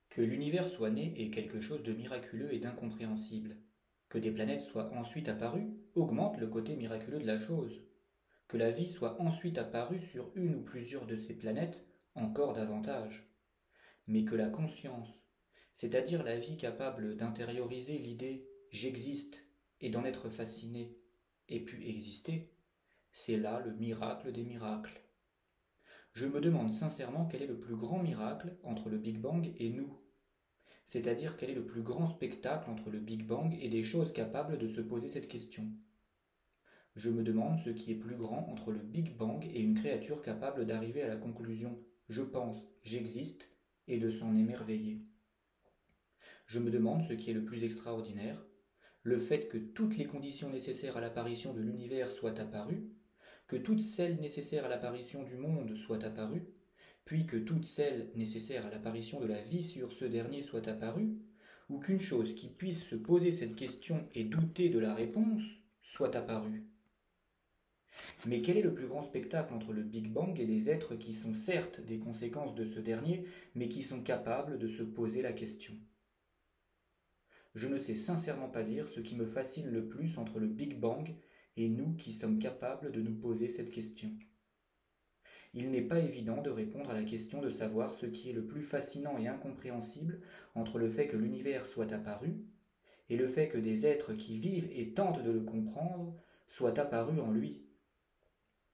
Que l'univers soit né est quelque chose de miraculeux et d'incompréhensible. Que des planètes soient ensuite apparues augmente le côté miraculeux de la chose. Que la vie soit ensuite apparue sur une ou plusieurs de ces planètes, encore davantage. Mais que la conscience, c'est-à-dire la vie capable d'intérioriser l'idée j'existe et d'en être fasciné, ait pu exister, c'est là le miracle des miracles. Je me demande sincèrement quel est le plus grand miracle entre le Big Bang et nous, c'est-à-dire quel est le plus grand spectacle entre le Big Bang et des choses capables de se poser cette question. Je me demande ce qui est plus grand entre le Big Bang et une créature capable d'arriver à la conclusion je pense, j'existe et de s'en émerveiller. Je me demande ce qui est le plus extraordinaire, le fait que toutes les conditions nécessaires à l'apparition de l'univers soient apparues, que toutes celles nécessaires à l'apparition du monde soient apparues, puis que toutes celles nécessaires à l'apparition de la vie sur ce dernier soient apparues, ou qu'une chose qui puisse se poser cette question et douter de la réponse soit apparue. Mais quel est le plus grand spectacle entre le Big Bang et des êtres qui sont certes des conséquences de ce dernier, mais qui sont capables de se poser la question? Je ne sais sincèrement pas dire ce qui me fascine le plus entre le Big Bang et nous qui sommes capables de nous poser cette question. Il n'est pas évident de répondre à la question de savoir ce qui est le plus fascinant et incompréhensible entre le fait que l'univers soit apparu et le fait que des êtres qui vivent et tentent de le comprendre soient apparus en lui.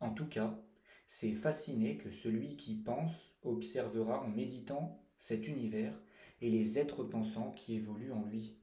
En tout cas, c'est fasciné que celui qui pense observera en méditant cet univers et les êtres pensants qui évoluent en lui.